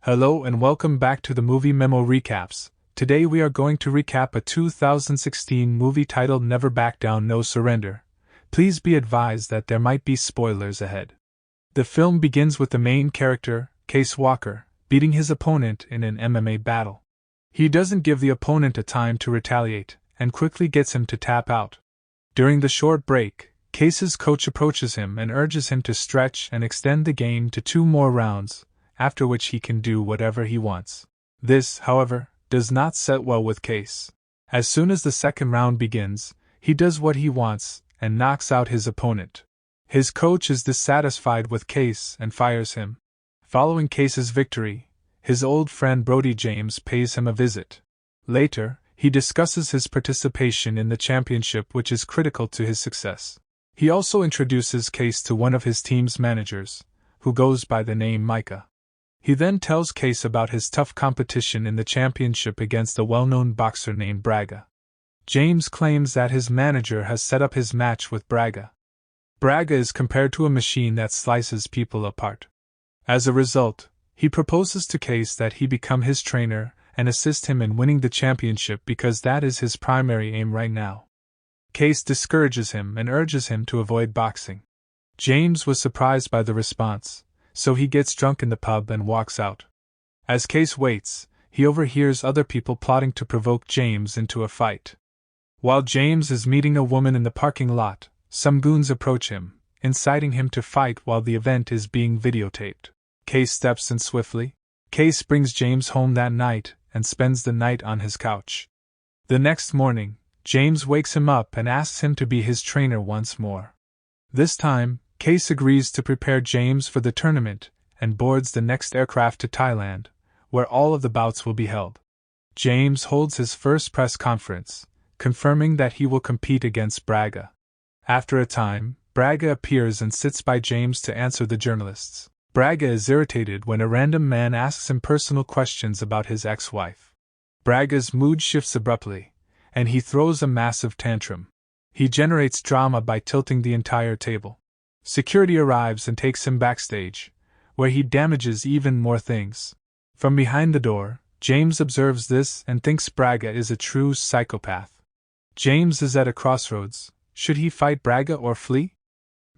Hello and welcome back to the Movie Memo Recaps. Today we are going to recap a 2016 movie titled Never Back Down, No Surrender. Please be advised that there might be spoilers ahead. The film begins with the main character, Case Walker, beating his opponent in an MMA battle. He doesn't give the opponent a time to retaliate, and quickly gets him to tap out. During the short break, Case's coach approaches him and urges him to stretch and extend the game to 2 more rounds, after which he can do whatever he wants. This, however, does not set well with Case. As soon as the second round begins, he does what he wants and knocks out his opponent. His coach is dissatisfied with Case and fires him. Following Case's victory, his old friend Brody James pays him a visit. Later, he discusses his participation in the championship, which is critical to his success. He also introduces Case to one of his team's managers, who goes by the name Micah. He then tells Case about his tough competition in the championship against a well-known boxer named Braga. James claims that his manager has set up his match with Braga. Braga is compared to a machine that slices people apart. As a result, he proposes to Case that he become his trainer and assist him in winning the championship because that is his primary aim right now. Case discourages him and urges him to avoid boxing. James was surprised by the response, so he gets drunk in the pub and walks out. As Case waits, he overhears other people plotting to provoke James into a fight. While James is meeting a woman in the parking lot, some goons approach him, inciting him to fight while the event is being videotaped. Case steps in swiftly. Case brings James home that night and spends the night on his couch. The next morning, James wakes him up and asks him to be his trainer once more. This time, Case agrees to prepare James for the tournament and boards the next aircraft to Thailand, where all of the bouts will be held. James holds his first press conference, confirming that he will compete against Braga. After a time, Braga appears and sits by James to answer the journalists. Braga is irritated when a random man asks him personal questions about his ex-wife. Braga's mood shifts abruptly, and he throws a massive tantrum. He generates drama by tilting the entire table. Security arrives and takes him backstage, where he damages even more things. From behind the door, James observes this and thinks Braga is a true psychopath. James is at a crossroads. Should he fight Braga or flee?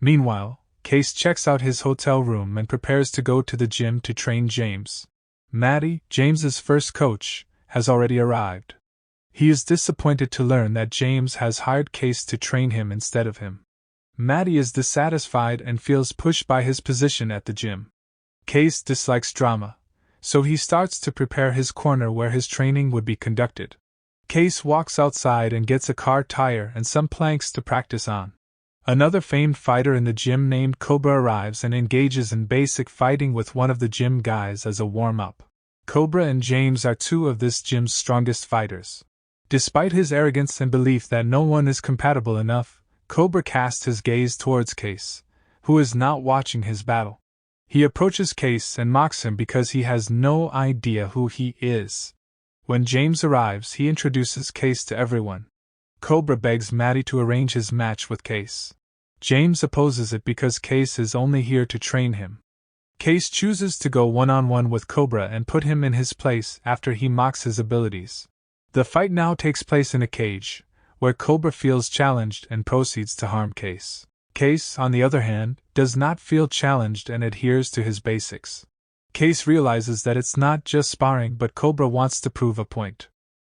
Meanwhile, Case checks out his hotel room and prepares to go to the gym to train James. Maddie, James's first coach, has already arrived. He is disappointed to learn that James has hired Case to train him instead of him. Maddie is dissatisfied and feels pushed by his position at the gym. Case dislikes drama, so he starts to prepare his corner where his training would be conducted. Case walks outside and gets a car tire and some planks to practice on. Another famed fighter in the gym named Cobra arrives and engages in basic fighting with one of the gym guys as a warm-up. Cobra and James are 2 of this gym's strongest fighters. Despite his arrogance and belief that no one is compatible enough, Cobra casts his gaze towards Case, who is not watching his battle. He approaches Case and mocks him because he has no idea who he is. When James arrives, he introduces Case to everyone. Cobra begs Maddie to arrange his match with Case. James opposes it because Case is only here to train him. Case chooses to go one-on-one with Cobra and put him in his place after he mocks his abilities. The fight now takes place in a cage, where Cobra feels challenged and proceeds to harm Case. Case, on the other hand, does not feel challenged and adheres to his basics. Case realizes that it's not just sparring but Cobra wants to prove a point.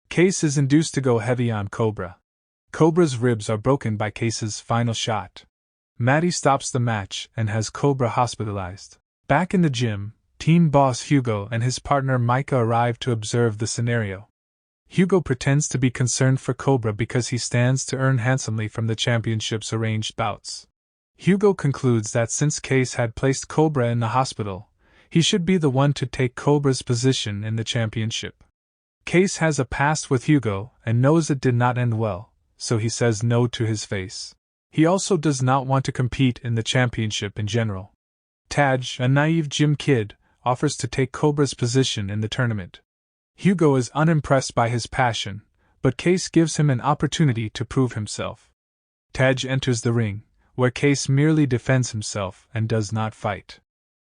Case is induced to go heavy on Cobra. Cobra's ribs are broken by Case's final shot. Maddie stops the match and has Cobra hospitalized. Back in the gym, team boss Hugo and his partner Micah arrive to observe the scenario. Hugo pretends to be concerned for Cobra because he stands to earn handsomely from the championship's arranged bouts. Hugo concludes that since Case had placed Cobra in the hospital, he should be the one to take Cobra's position in the championship. Case has a past with Hugo and knows it did not end well, so he says no to his face. He also does not want to compete in the championship in general. Taj, a naive gym kid, offers to take Cobra's position in the tournament. Hugo is unimpressed by his passion, but Case gives him an opportunity to prove himself. Taj enters the ring, where Case merely defends himself and does not fight.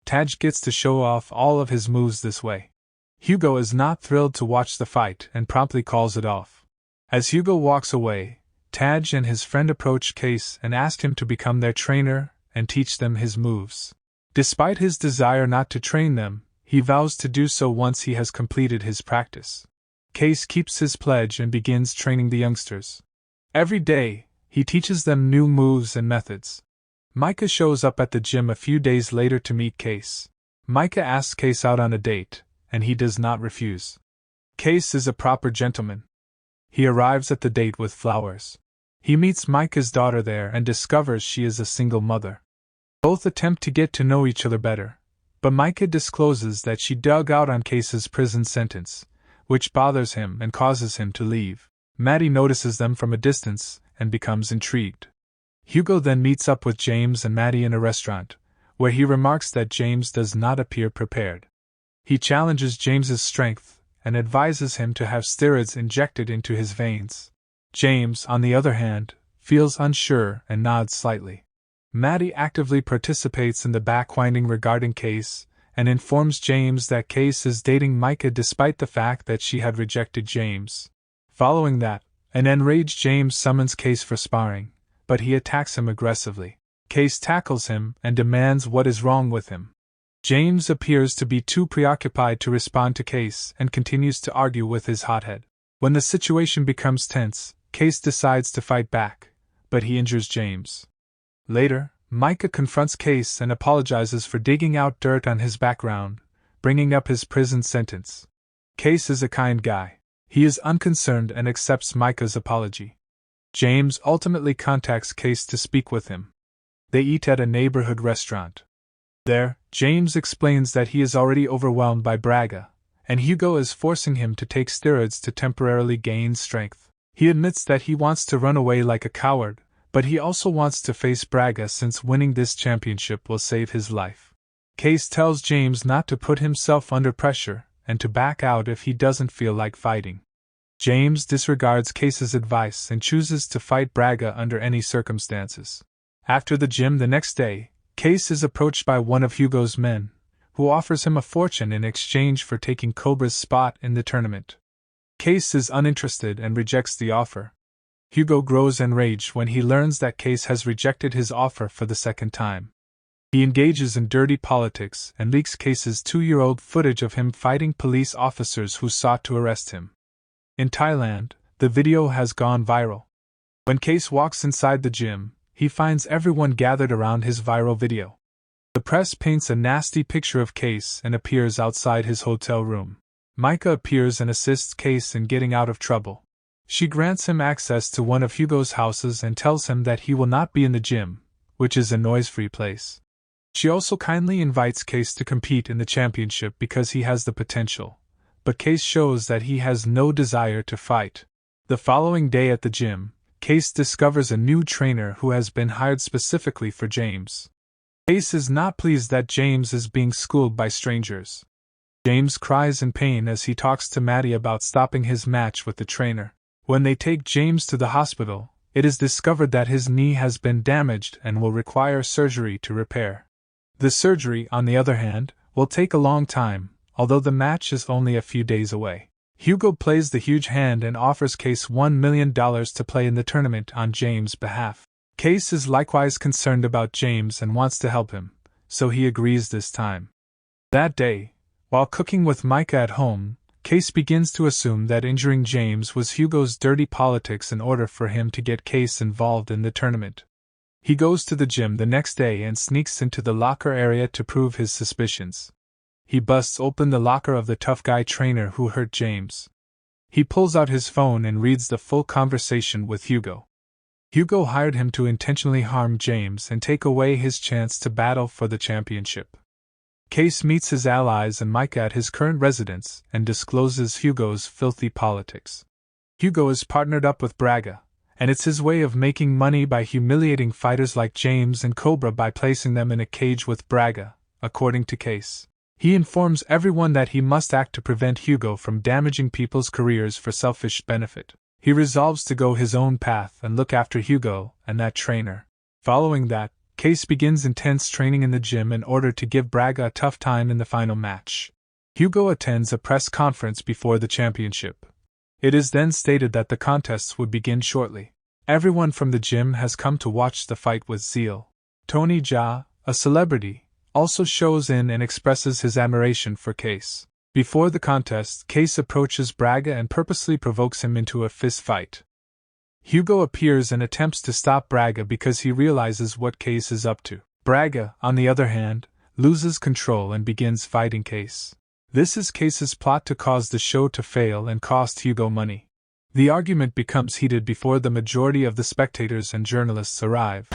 Taj gets to show off all of his moves this way. Hugo is not thrilled to watch the fight and promptly calls it off. As Hugo walks away, Taj and his friend approach Case and ask him to become their trainer and teach them his moves. Despite his desire not to train them, he vows to do so once he has completed his practice. Case keeps his pledge and begins training the youngsters. Every day, he teaches them new moves and methods. Micah shows up at the gym a few days later to meet Case. Micah asks Case out on a date, and he does not refuse. Case is a proper gentleman. He arrives at the date with flowers. He meets Micah's daughter there and discovers she is a single mother. Both attempt to get to know each other better, but Micah discloses that she dug out on Case's prison sentence, which bothers him and causes him to leave. Maddie notices them from a distance and becomes intrigued. Hugo then meets up with James and Maddie in a restaurant, where he remarks that James does not appear prepared. He challenges James's strength and advises him to have steroids injected into his veins. James, on the other hand, feels unsure and nods slightly. Maddie actively participates in the backwinding regarding Case and informs James that Case is dating Micah despite the fact that she had rejected James. Following that, an enraged James summons Case for sparring, but he attacks him aggressively. Case tackles him and demands what is wrong with him. James appears to be too preoccupied to respond to Case and continues to argue with his hothead. When the situation becomes tense, Case decides to fight back, but he injures James. Later, Micah confronts Case and apologizes for digging out dirt on his background, bringing up his prison sentence. Case is a kind guy. He is unconcerned and accepts Micah's apology. James ultimately contacts Case to speak with him. They eat at a neighborhood restaurant. There, James explains that he is already overwhelmed by Braga, and Hugo is forcing him to take steroids to temporarily gain strength. He admits that he wants to run away like a coward, but he also wants to face Braga since winning this championship will save his life. Case tells James not to put himself under pressure and to back out if he doesn't feel like fighting. James disregards Case's advice and chooses to fight Braga under any circumstances. After the gym the next day, Case is approached by one of Hugo's men, who offers him a fortune in exchange for taking Cobra's spot in the tournament. Case is uninterested and rejects the offer. Hugo grows enraged when he learns that Case has rejected his offer for the second time. He engages in dirty politics and leaks Case's 2-year-old footage of him fighting police officers who sought to arrest him. In Thailand, the video has gone viral. When Case walks inside the gym, he finds everyone gathered around his viral video. The press paints a nasty picture of Case and appears outside his hotel room. Micah appears and assists Case in getting out of trouble. She grants him access to one of Hugo's houses and tells him that he will not be in the gym, which is a noise-free place. She also kindly invites Case to compete in the championship because he has the potential, but Case shows that he has no desire to fight. The following day at the gym, Case discovers a new trainer who has been hired specifically for James. Case is not pleased that James is being schooled by strangers. James cries in pain as he talks to Maddie about stopping his match with the trainer. When they take James to the hospital, it is discovered that his knee has been damaged and will require surgery to repair. The surgery, on the other hand, will take a long time, although the match is only a few days away. Hugo plays the huge hand and offers Case $1 million to play in the tournament on James' behalf. Case is likewise concerned about James and wants to help him, so he agrees this time. That day, while cooking with Micah at home, Case begins to assume that injuring James was Hugo's dirty politics in order for him to get Case involved in the tournament. He goes to the gym the next day and sneaks into the locker area to prove his suspicions. He busts open the locker of the tough guy trainer who hurt James. He pulls out his phone and reads the full conversation with Hugo. Hugo hired him to intentionally harm James and take away his chance to battle for the championship. Case meets his allies and Micah at his current residence and discloses Hugo's filthy politics. Hugo is partnered up with Braga, and it's his way of making money by humiliating fighters like James and Cobra by placing them in a cage with Braga, according to Case. He informs everyone that he must act to prevent Hugo from damaging people's careers for selfish benefit. He resolves to go his own path and look after Hugo and that trainer. Following that, Case begins intense training in the gym in order to give Braga a tough time in the final match. Hugo attends a press conference before the championship. It is then stated that the contests would begin shortly. Everyone from the gym has come to watch the fight with zeal. Tony Jaa, a celebrity, also shows in and expresses his admiration for Case. Before the contest, Case approaches Braga and purposely provokes him into a fist fight. Hugo appears and attempts to stop Braga because he realizes what Case is up to. Braga, on the other hand, loses control and begins fighting Case. This is Case's plot to cause the show to fail and cost Hugo money. The argument becomes heated before the majority of the spectators and journalists arrive.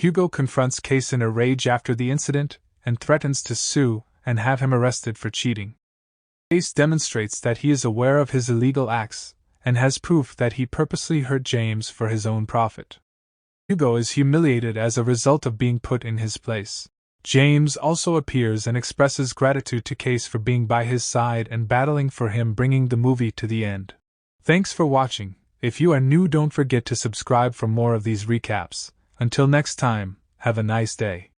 Hugo confronts Case in a rage after the incident and threatens to sue and have him arrested for cheating. Case demonstrates that he is aware of his illegal acts and has proof that he purposely hurt James for his own profit. Hugo is humiliated as a result of being put in his place. James also appears and expresses gratitude to Case for being by his side and battling for him, bringing the movie to the end. Thanks for watching. If you are new, don't forget to subscribe for more of these recaps. Until next time, have a nice day.